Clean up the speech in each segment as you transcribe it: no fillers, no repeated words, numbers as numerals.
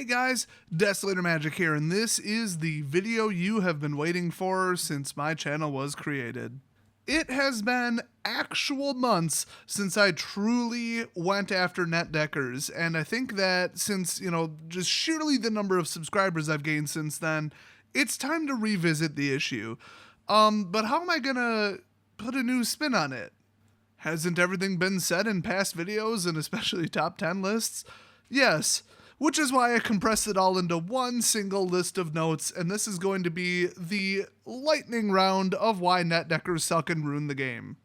Hey guys, Desolator Magic here, and this is the video you have been waiting for since my channel was created. It has been actual months since I truly went after netdeckers, and I think that since, just sheerly the number of subscribers I've gained since then, it's time to revisit the issue. But how am I gonna put a new spin on it? Hasn't everything been said in past videos and especially top 10 lists? Yes, which is why I compressed it all into one single list of notes, and this is going to be the lightning round of why netdeckers suck and ruin the game.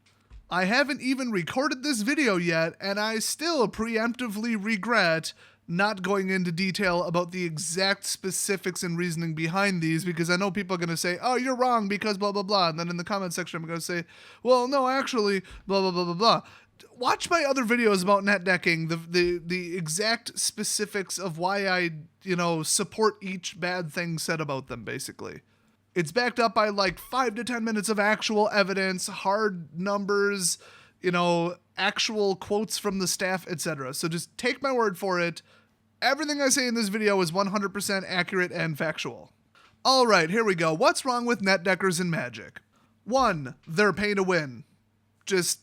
I haven't even recorded this video yet, and I still preemptively regret not going into detail about the exact specifics and reasoning behind these, because I know people are going to say, oh, you're wrong because blah, blah, blah. And then in the comment section, I'm going to say, well, no, actually, blah, blah, blah, blah, blah. Watch my other videos about netdecking, the exact specifics of why I, support each bad thing said about them, basically. It's backed up by like 5 to 10 minutes of actual evidence, hard numbers, actual quotes from the staff, etc. So just take my word for it. Everything I say in this video is 100% accurate and factual. All right, here we go. What's wrong with netdeckers in Magic? 1, they're pay to win. Just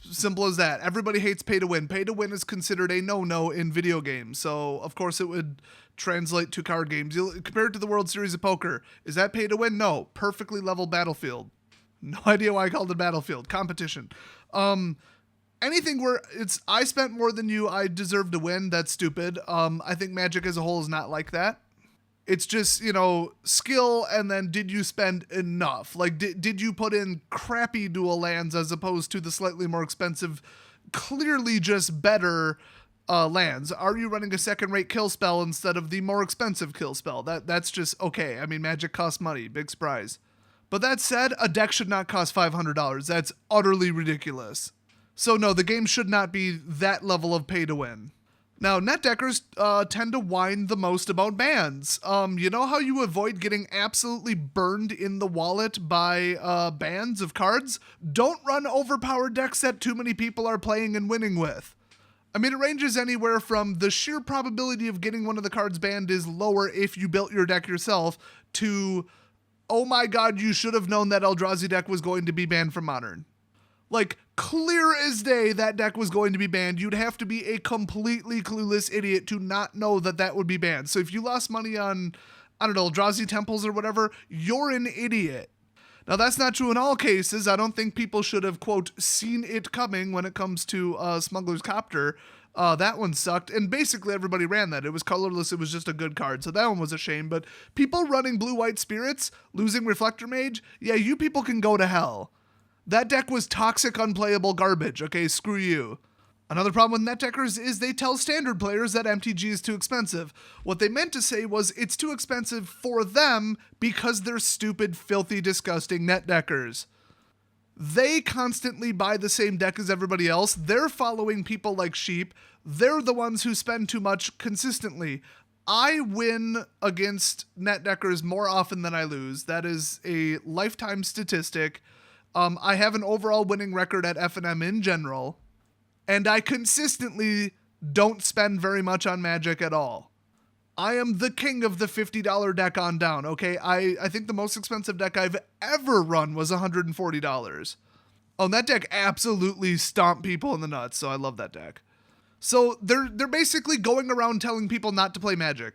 simple as that. Everybody hates pay to win. Pay to win is considered a no-no in video games. So, of course, it would translate to card games. Compare it to the World Series of Poker. Is that pay to win? No. Perfectly level battlefield. No idea why I called it battlefield. Competition. Anything where it's I spent more than you, I deserve to win, that's stupid. I think Magic as a whole is not like that. It's just, skill, and then did you spend enough? Like, did you put in crappy dual lands as opposed to the slightly more expensive, clearly just better lands? Are you running a second-rate kill spell instead of the more expensive kill spell? That's just okay. I mean, Magic costs money. Big surprise. But that said, a deck should not cost $500. That's utterly ridiculous. So no, the game should not be that level of pay to win. Now, netdeckers tend to whine the most about bans. You know how you avoid getting absolutely burned in the wallet by bans of cards? Don't run overpowered decks that too many people are playing and winning with. I mean, it ranges anywhere from the sheer probability of getting one of the cards banned is lower if you built your deck yourself to, oh my god, you should have known that Eldrazi deck was going to be banned from Modern. Like, clear as day that deck was going to be banned. You'd have to be a completely clueless idiot to not know that that would be banned. So if you lost money on, Eldrazi Temples or whatever, you're an idiot. Now, that's not true in all cases. I don't think people should have, quote, seen it coming when it comes to Smuggler's Copter. That one sucked, and basically everybody ran that. It was colorless, it was just a good card, so that one was a shame. But people running Blue-White Spirits, losing Reflector Mage, yeah, you people can go to hell. That deck was toxic, unplayable garbage, okay? Screw you. Another problem with netdeckers is they tell standard players that MTG is too expensive. What they meant to say was it's too expensive for them because they're stupid, filthy, disgusting netdeckers. They constantly buy the same deck as everybody else. They're following people like sheep. They're the ones who spend too much consistently. I win against netdeckers more often than I lose. That is a lifetime statistic. I have an overall winning record at F&M in general, and I consistently don't spend very much on Magic at all. I am the king of the $50 deck on down, okay? I think the most expensive deck I've ever run was $140. Oh, and that deck absolutely stomped people in the nuts, so I love that deck. So they're basically going around telling people not to play Magic.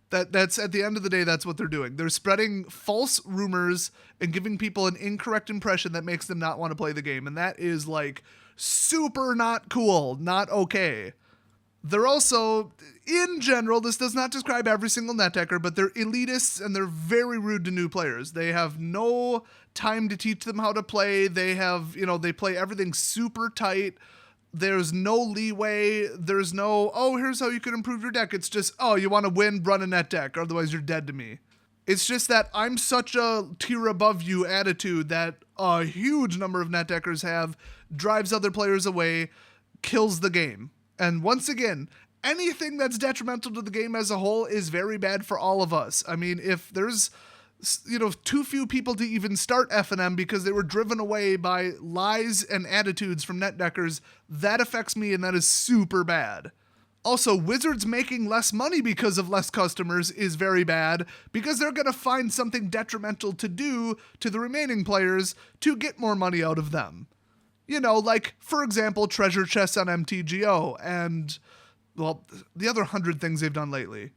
That's at the end of the day, that's what they're doing. They're spreading false rumors and giving people an incorrect impression that makes them not want to play the game. And that is like super not cool, not okay. They're also, in general, this does not describe every single netdecker, but they're elitists and they're very rude to new players. They have no time to teach them how to play. They have, they play everything super tight. There's no leeway. There's no, oh, here's how you can improve your deck. It's just, oh, you want to win, run a net deck, otherwise you're dead to me. It's just that I'm such a tier above you attitude that a huge number of net deckers have, drives other players away, kills the game. And once again, anything that's detrimental to the game as a whole is very bad for all of us. I mean, if there's too few people to even start F&M because they were driven away by lies and attitudes from netdeckers, that affects me and that is super bad. Also, Wizards making less money because of less customers is very bad because they're going to find something detrimental to do to the remaining players to get more money out of them. You know, like, for example, treasure chests on MTGO and, well, the other 100 things they've done lately.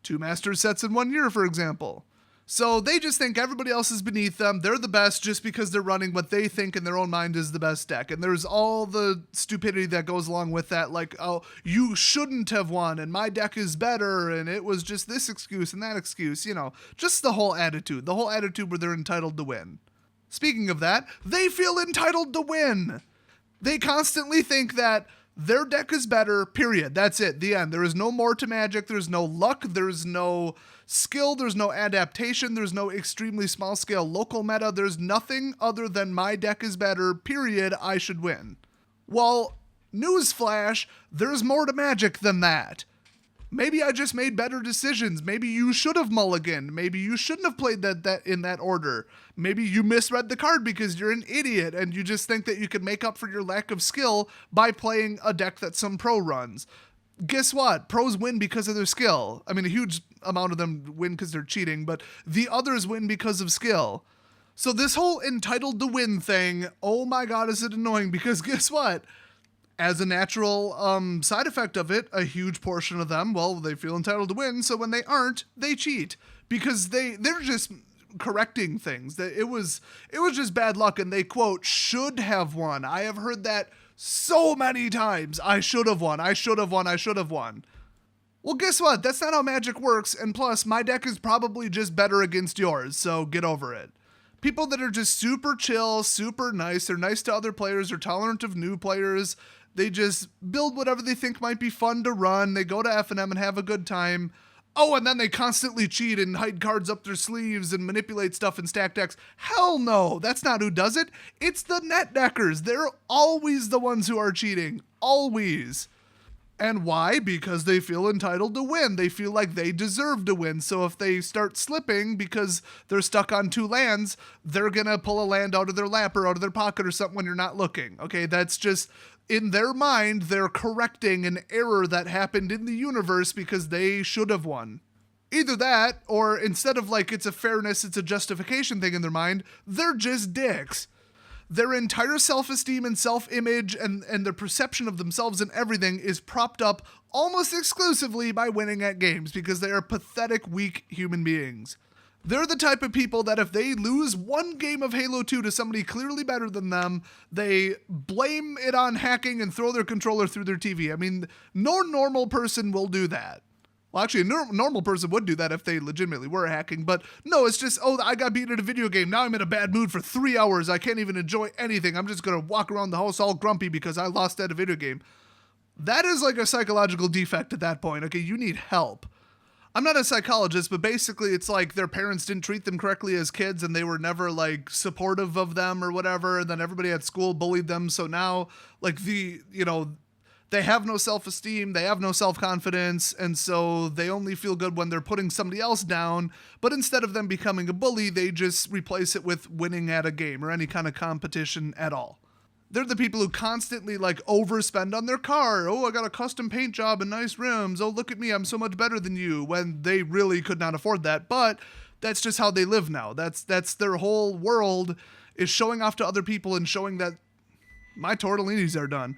2 master sets in 1 year, for example. So they just think everybody else is beneath them. They're the best just because they're running what they think in their own mind is the best deck. And there's all the stupidity that goes along with that. Like, oh, you shouldn't have won and my deck is better. And it was just this excuse and that excuse, you know, just the whole attitude where they're entitled to win. Speaking of that, they feel entitled to win. They constantly think that their deck is better, period. That's it. The end. There is no more to Magic. There's no luck. There's no skill. There's no adaptation. There's no extremely small scale local meta. There's nothing other than my deck is better, period. I should win. Well, newsflash, there's more to Magic than that. Maybe I just made better decisions. Maybe you should have mulliganed. Maybe you shouldn't have played that in that order. Maybe you misread the card because you're an idiot and you just think that you can make up for your lack of skill by playing a deck that some pro runs. Guess what? Pros win because of their skill. I mean, a huge amount of them win because they're cheating, but the others win because of skill. So this whole entitled to win thing, oh my God, is it annoying because guess what? As a natural side effect of it, a huge portion of them, well, they feel entitled to win, so when they aren't, they cheat. Because they're just correcting things. It was just bad luck, and they, quote, should have won. I have heard that so many times. I should have won. I should have won. I should have won. Well, guess what? That's not how Magic works, and plus, my deck is probably just better against yours, so get over it. People that are just super chill, super nice, they're nice to other players, they're tolerant of new players, they just build whatever they think might be fun to run. They go to F&M and have a good time. Oh, and then they constantly cheat and hide cards up their sleeves and manipulate stuff in stack decks. Hell no, that's not who does it. It's the net deckers. They're always the ones who are cheating. Always. And why? Because they feel entitled to win. They feel like they deserve to win. So if they start slipping because they're stuck on 2 lands, they're going to pull a land out of their lap or out of their pocket or something when you're not looking. Okay, that's just... in their mind, they're correcting an error that happened in the universe because they should have won. Either that, or instead of like it's a fairness, it's a justification thing in their mind, they're just dicks. Their entire self-esteem and self-image and their perception of themselves and everything is propped up almost exclusively by winning at games because they are pathetic, weak human beings. They're the type of people that if they lose one game of Halo 2 to somebody clearly better than them, they blame it on hacking and throw their controller through their TV. I mean, no normal person will do that. Well, actually, a normal person would do that if they legitimately were hacking, but no, it's just, oh, I got beaten at a video game. Now I'm in a bad mood for 3 hours. I can't even enjoy anything. I'm just going to walk around the house all grumpy because I lost at a video game. That is like a psychological defect at that point. Okay, you need help. I'm not a psychologist, but basically it's like their parents didn't treat them correctly as kids and they were never like supportive of them or whatever. And then everybody at school bullied them. So now like they have no self-esteem, they have no self-confidence. And so they only feel good when they're putting somebody else down. But instead of them becoming a bully, they just replace it with winning at a game or any kind of competition at all. They're the people who constantly like overspend on their car. Oh, I got a custom paint job and nice rims. Oh, look at me, I'm so much better than you, when they really could not afford that. But that's just how they live now. That's their whole world, is showing off to other people and showing that my tortellinis are done.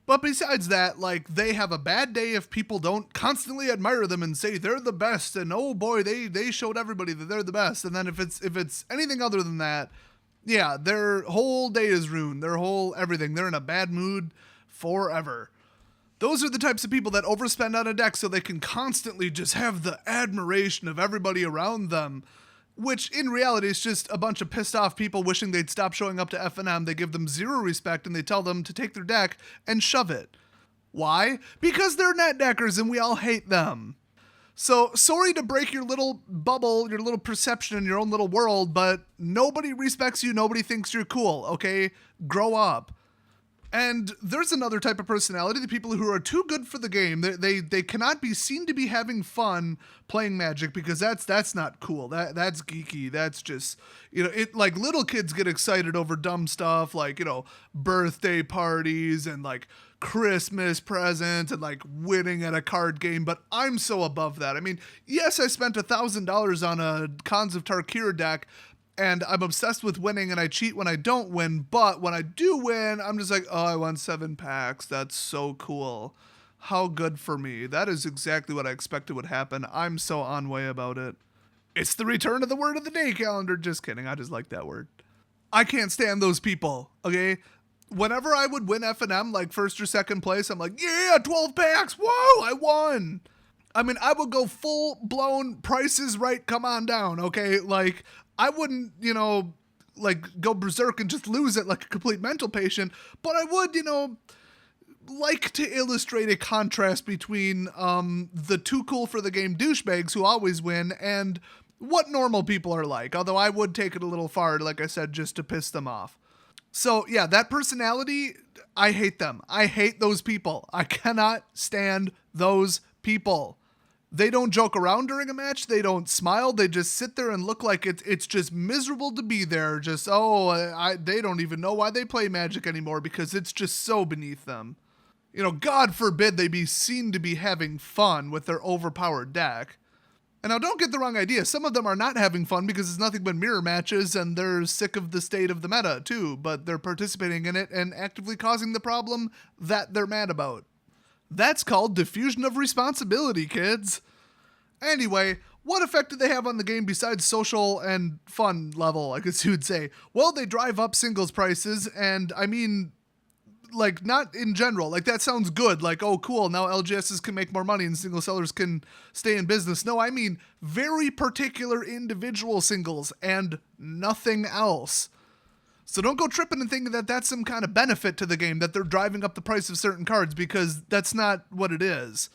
But besides that, like, they have a bad day if people don't constantly admire them and say they're the best and oh boy, they showed everybody that they're the best. And then if it's anything other than that, yeah, their whole day is ruined. Their whole everything. They're in a bad mood forever. Those are the types of people that overspend on a deck so they can constantly just have the admiration of everybody around them, which in reality is just a bunch of pissed off people wishing they'd stop showing up to F&M. They give them zero respect and they tell them to take their deck and shove it. Why? Because they're net deckers and we all hate them. So, sorry to break your little bubble, your little perception in your own little world, but nobody respects you, nobody thinks you're cool, okay? Grow up. And there's another type of personality, the people who are too good for the game. They cannot be seen to be having fun playing Magic because that's not cool. That's geeky. That's just, it like little kids get excited over dumb stuff like, birthday parties and like Christmas presents and like winning at a card game, but I'm so above that. I mean, yes, I spent $1,000 on a Khans of Tarkir deck, and I'm obsessed with winning and I cheat when I don't win. But when I do win, I'm just like, oh, I won 7 packs. That's so cool. How good for me. That is exactly what I expected would happen. I'm so on way about it. It's the return of the word of the day calendar. Just kidding. I just like that word. I can't stand those people. Okay. Whenever I would win F&M, like first or second place, I'm like, yeah, 12 packs. Whoa, I won. I mean, I would go full blown Price is Right. Come on down. Okay. Like, I wouldn't, like go berserk and just lose it like a complete mental patient, but I would, like to illustrate a contrast between the too cool for the game douchebags who always win and what normal people are like. Although I would take it a little far, like I said, just to piss them off. So yeah, that personality, I hate them. I hate those people. I cannot stand those people. They don't joke around during a match. They don't smile. They just sit there and look like it's just miserable to be there. Just, they don't even know why they play Magic anymore because it's just so beneath them. God forbid they be seen to be having fun with their overpowered deck. And now don't get the wrong idea. Some of them are not having fun because it's nothing but mirror matches and they're sick of the state of the meta too, but they're participating in it and actively causing the problem that they're mad about. That's called diffusion of responsibility, kids. Anyway, what effect do they have on the game besides social and fun level, I guess you would say? Well, they drive up singles prices, and I mean, like, not in general. Like, that sounds good. Like, oh, cool, now LGSs can make more money and single sellers can stay in business. No, I mean very particular individual singles and nothing else. So don't go tripping and thinking that that's some kind of benefit to the game, that they're driving up the price of certain cards, because that's not what it is.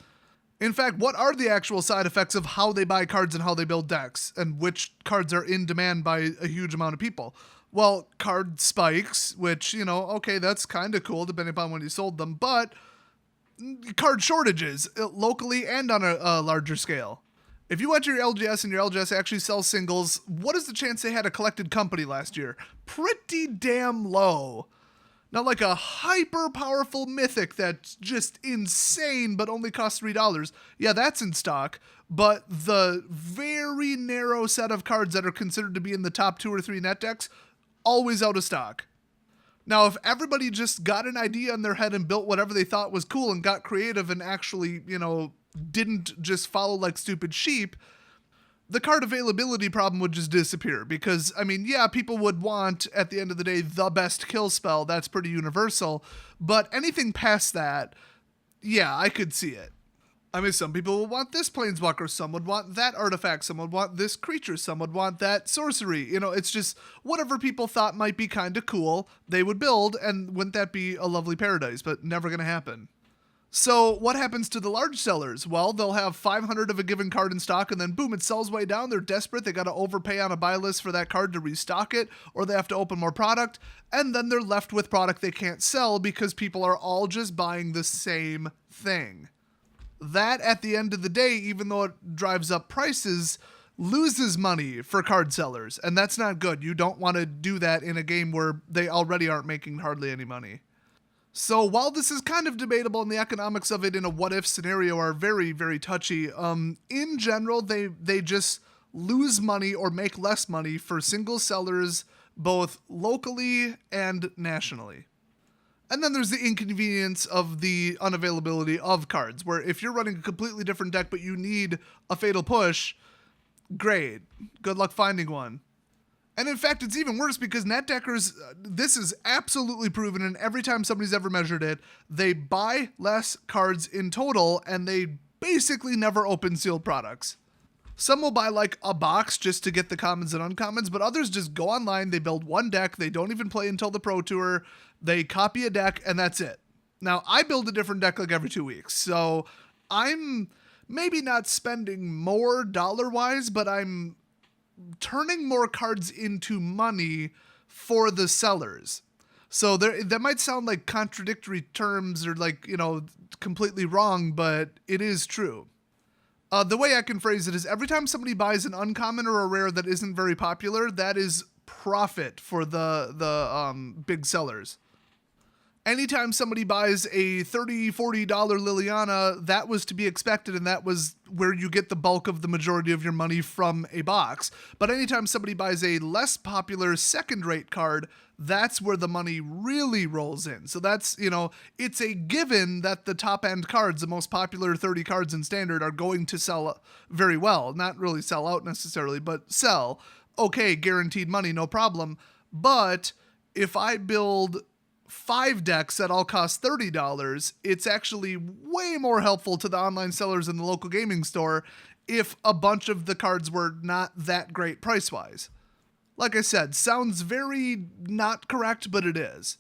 In fact, what are the actual side effects of how they buy cards and how they build decks, and which cards are in demand by a huge amount of people? Well, card spikes, which, okay, that's kind of cool depending upon when you sold them, but card shortages, locally and on a larger scale. If you went to your LGS and your LGS actually sells singles, what is the chance they had a collected company last year? Pretty damn low. Not like a hyper powerful mythic that's just insane but only costs $3. Yeah, that's in stock, but the very narrow set of cards that are considered to be in the top 2 or 3 net decks, always out of stock. Now, if everybody just got an idea in their head and built whatever they thought was cool and got creative and actually, didn't just follow like stupid sheep, the card availability problem would just disappear because, I mean, yeah, people would want, at the end of the day, the best kill spell. That's pretty universal. But anything past that, yeah, I could see it. I mean, some people would want this planeswalker, some would want that artifact, some would want this creature, some would want that sorcery. It's just whatever people thought might be kind of cool, they would build, and wouldn't that be a lovely paradise? But never going to happen. So what happens to the large sellers? Well, they'll have 500 of a given card in stock, and then boom, it sells way down. They're desperate. They got to overpay on a buy list for that card to restock it, or they have to open more product, and then they're left with product they can't sell because people are all just buying the same thing. That, at the end of the day, even though it drives up prices, loses money for card sellers, and that's not good. You don't want to do that in a game where they already aren't making hardly any money. So while this is kind of debatable and the economics of it in a what-if scenario are very, very touchy, in general, they just lose money or make less money for single sellers, both locally and nationally. And then there's the inconvenience of the unavailability of cards, where if you're running a completely different deck but you need a Fatal Push, great. Good luck finding one. And in fact, it's even worse because netdeckers, this is absolutely proven, and every time somebody's ever measured it, they buy less cards in total, and they basically never open sealed products. Some will buy like a box just to get the commons and uncommons, but others just go online, they build one deck, they don't even play until the Pro Tour, they copy a deck, and that's it. Now, I build a different deck like every 2 weeks, so I'm maybe not spending more dollar-wise, but I'm turning more cards into money for the sellers. So that might sound like contradictory terms or like, completely wrong, but it is true. The way I can phrase it is every time somebody buys an uncommon or a rare that isn't very popular, that is profit for the big sellers. Anytime somebody buys a $30, $40 Liliana, that was to be expected, and that was where you get the bulk of the majority of your money from a box. But anytime somebody buys a less popular second-rate card, that's where the money really rolls in. So that's, it's a given that the top-end cards, the most popular 30 cards in Standard, are going to sell very well. Not really sell out necessarily, but sell. Okay, guaranteed money, no problem. But if I build 5 decks that all cost $30, it's actually way more helpful to the online sellers in the local gaming store if a bunch of the cards were not that great price-wise. Like I said, sounds very not correct, but it is.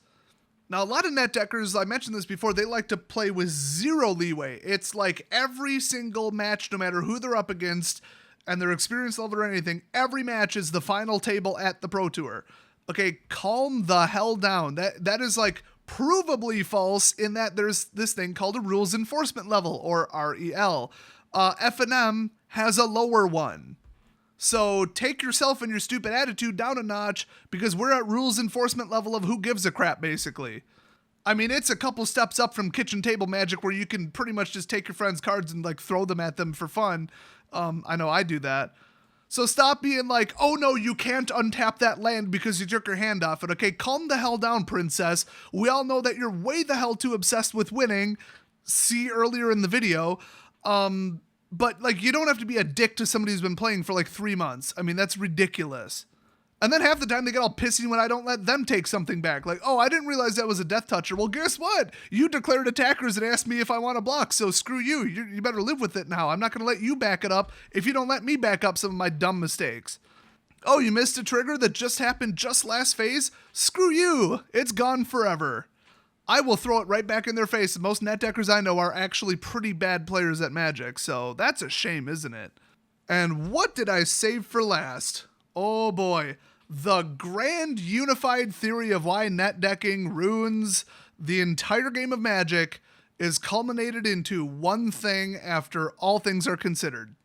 Now, a lot of net deckers, I mentioned this before, they like to play with zero leeway. It's like every single match, no matter who they're up against and their experience level or anything, every match is the final table at the Pro Tour. Okay, calm the hell down. That is like provably false in that there's this thing called a rules enforcement level, or REL. F&M has a lower one. So take yourself and your stupid attitude down a notch, because we're at rules enforcement level of who gives a crap, basically. I mean, it's a couple steps up from kitchen table magic where you can pretty much just take your friends' cards and like throw them at them for fun. I know I do that. So stop being like, oh no, you can't untap that land because you took your hand off it. Okay, calm the hell down, princess. We all know that you're way the hell too obsessed with winning. See earlier in the video. But like, you don't have to be a dick to somebody who's been playing for like 3 months. I mean, that's ridiculous. And then half the time they get all pissy when I don't let them take something back. Like, oh, I didn't realize that was a death toucher. Well, guess what? You declared attackers and asked me if I want to block, so screw you. You better live with it now. I'm not going to let you back it up if you don't let me back up some of my dumb mistakes. Oh, you missed a trigger that just happened just last phase? Screw you. It's gone forever. I will throw it right back in their face. Most net deckers I know are actually pretty bad players at Magic, so that's a shame, isn't it? And what did I save for last? Oh boy. The grand unified theory of why net decking ruins the entire game of Magic is culminated into one thing after all things are considered.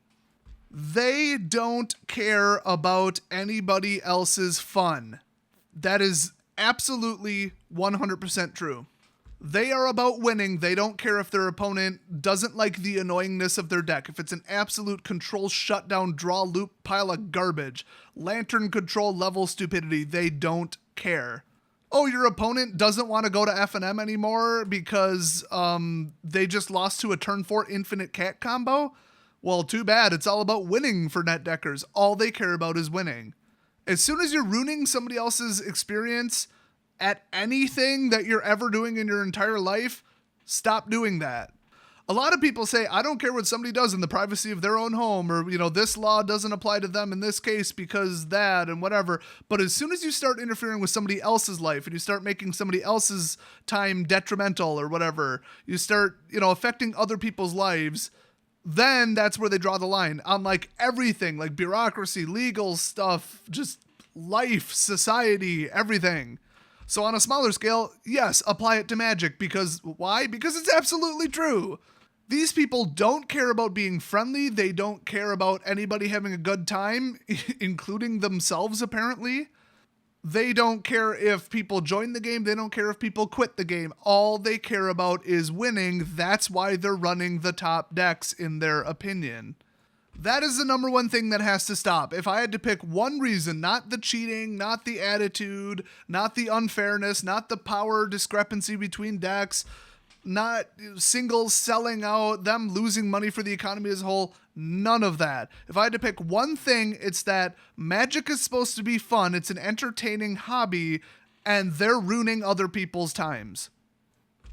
They don't care about anybody else's fun. That is absolutely 100% true. They are about winning. They don't care if their opponent doesn't like the annoyingness of their deck. If it's an absolute control shutdown draw loop pile of garbage, lantern control level stupidity, they don't care. Oh, your opponent doesn't want to go to F&M anymore because they just lost to a turn 4 infinite cat combo? Well, too bad. It's all about winning for net deckers. All they care about is winning. As soon as you're ruining somebody else's experience at anything that you're ever doing in your entire life, stop doing that. A lot of people say, I don't care what somebody does in the privacy of their own home, or, this law doesn't apply to them in this case because that and whatever. But as soon as you start interfering with somebody else's life and you start making somebody else's time detrimental or whatever, you start, affecting other people's lives, then that's where they draw the line on like everything, like bureaucracy, legal stuff, just life, society, everything. So on a smaller scale, yes, apply it to Magic. Because why? Because it's absolutely true. These people don't care about being friendly. They don't care about anybody having a good time, including themselves, apparently. They don't care if people join the game. They don't care if people quit the game. All they care about is winning. That's why they're running the top decks, in their opinion. That is the number one thing that has to stop. If I had to pick one reason, not the cheating, not the attitude, not the unfairness, not the power discrepancy between decks, not singles selling out, them losing money for the economy as a whole, none of that. If I had to pick one thing, it's that Magic is supposed to be fun, it's an entertaining hobby, and they're ruining other people's times.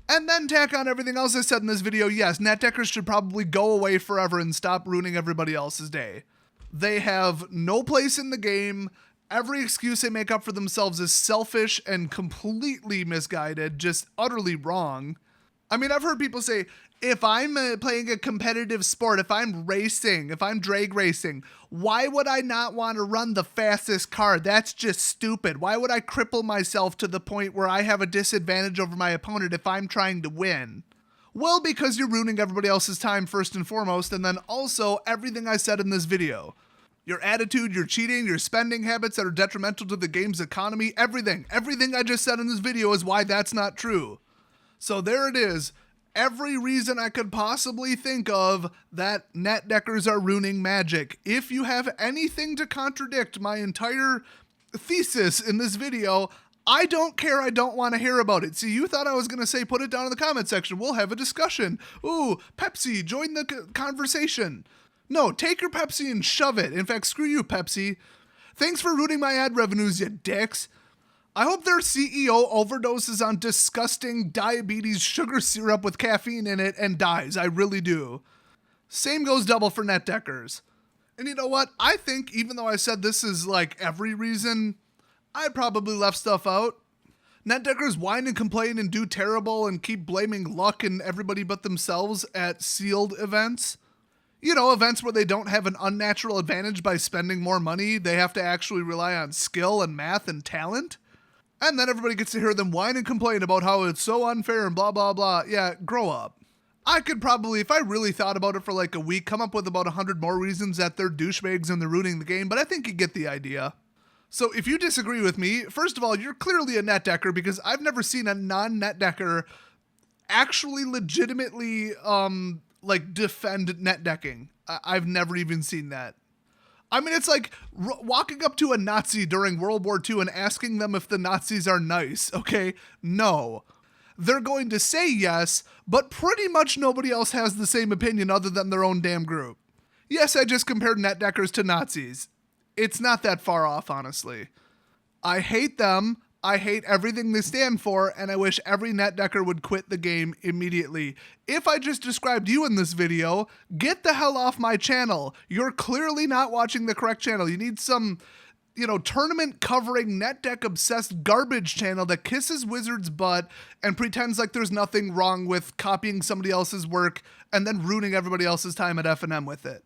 And then tack on everything else I said in this video. Yes, net deckers should probably go away forever and stop ruining everybody else's day. They have no place in the game. Every excuse they make up for themselves is selfish and completely misguided, just utterly wrong. I mean, I've heard people say, If I'm playing a competitive sport, if I'm racing, if I'm drag racing, why would I not want to run the fastest car? That's just stupid. Why would I cripple myself to the point where I have a disadvantage over my opponent if I'm trying to win? Well, because you're ruining everybody else's time first and foremost, and then also everything I said in this video. Your attitude, your cheating, your spending habits that are detrimental to the game's economy, everything I just said in this video is why that's not true. So there it is. Every reason I could possibly think of that netdeckers are ruining Magic. If you have anything to contradict my entire thesis in this video, I don't care. I don't want to hear about it. See, you thought I was going to say put it down in the comment section. We'll have a discussion. Ooh, Pepsi, join the conversation. No, take your Pepsi and shove it. In fact, screw you, Pepsi. Thanks for ruining my ad revenues, you dicks. I hope their CEO overdoses on disgusting diabetes sugar syrup with caffeine in it and dies. I really do. Same goes double for netdeckers. And you know what? I think even though I said this is like every reason, I probably left stuff out. Netdeckers whine and complain and do terrible and keep blaming luck and everybody but themselves at sealed events. You know, events where they don't have an unnatural advantage by spending more money. They have to actually rely on skill and math and talent. And then everybody gets to hear them whine and complain about how it's so unfair and blah, blah, blah. Yeah, grow up. I could probably, if I really thought about it for like a week, come up with about 100 more reasons that they're douchebags and they're ruining the game, but I think you get the idea. So if you disagree with me, first of all, you're clearly a netdecker because I've never seen a non-netdecker actually legitimately defend netdecking. I've never even seen that. I mean, it's like walking up to a Nazi during World War II and asking them if the Nazis are nice, okay? No. They're going to say yes, but pretty much nobody else has the same opinion other than their own damn group. Yes, I just compared netdeckers to Nazis. It's not that far off, honestly. I hate them. I hate everything they stand for, and I wish every netdecker would quit the game immediately. If I just described you in this video, get the hell off my channel. You're clearly not watching the correct channel. You need some, tournament covering netdeck obsessed garbage channel that kisses Wizards' butt and pretends like there's nothing wrong with copying somebody else's work and then ruining everybody else's time at F&M with it.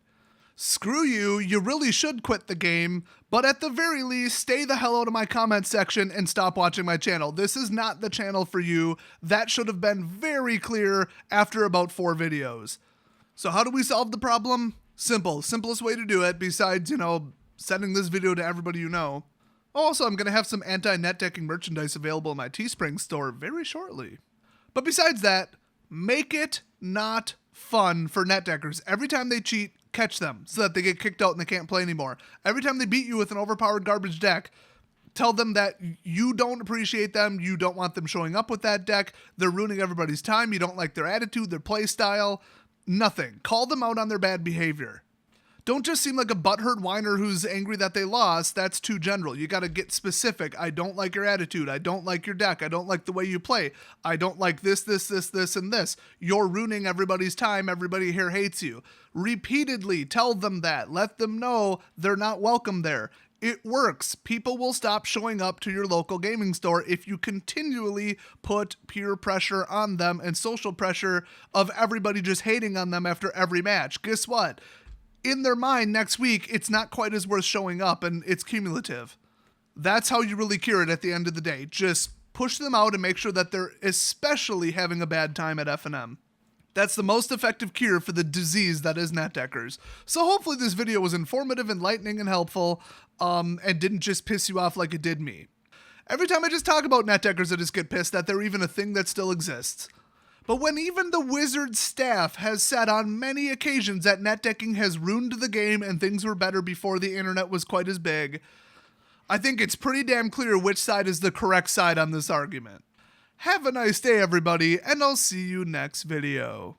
Screw you, you really should quit the game, but at the very least, stay the hell out of my comment section and stop watching my channel. This is not the channel for you. That should have been very clear after about 4 videos. So how do we solve the problem? Simple. Simplest way to do it, besides, sending this video to everybody you know. Also, I'm going to have some anti-netdecking merchandise available in my Teespring store very shortly. But besides that, make it not fun for netdeckers. Every time they cheat, catch them so that they get kicked out and they can't play anymore. Every time they beat you with an overpowered garbage deck, tell them that you don't appreciate them, you don't want them showing up with that deck, they're ruining everybody's time, you don't like their attitude, their play style, nothing. Call them out on their bad behavior. Don't just seem like a butthurt whiner who's angry that they lost. That's too general. You got to get specific. I don't like your attitude. I don't like your deck. I don't like the way you play. I don't like this, and this. You're ruining everybody's time. Everybody here hates you. Repeatedly tell them that. Let them know they're not welcome there. It works. People will stop showing up to your local gaming store if you continually put peer pressure on them and social pressure of everybody just hating on them after every match. Guess what? In their mind next week, it's not quite as worth showing up and it's cumulative. That's how you really cure it at the end of the day. Just push them out and make sure that they're especially having a bad time at F&M. That's the most effective cure for the disease that is netdeckers. So hopefully this video was informative, enlightening, and helpful, and didn't just piss you off like it did me. Every time I just talk about netdeckers, I just get pissed that they're even a thing that still exists. But when even the Wizards staff has said on many occasions that netdecking has ruined the game and things were better before the internet was quite as big, I think it's pretty damn clear which side is the correct side on this argument. Have a nice day, everybody, and I'll see you next video.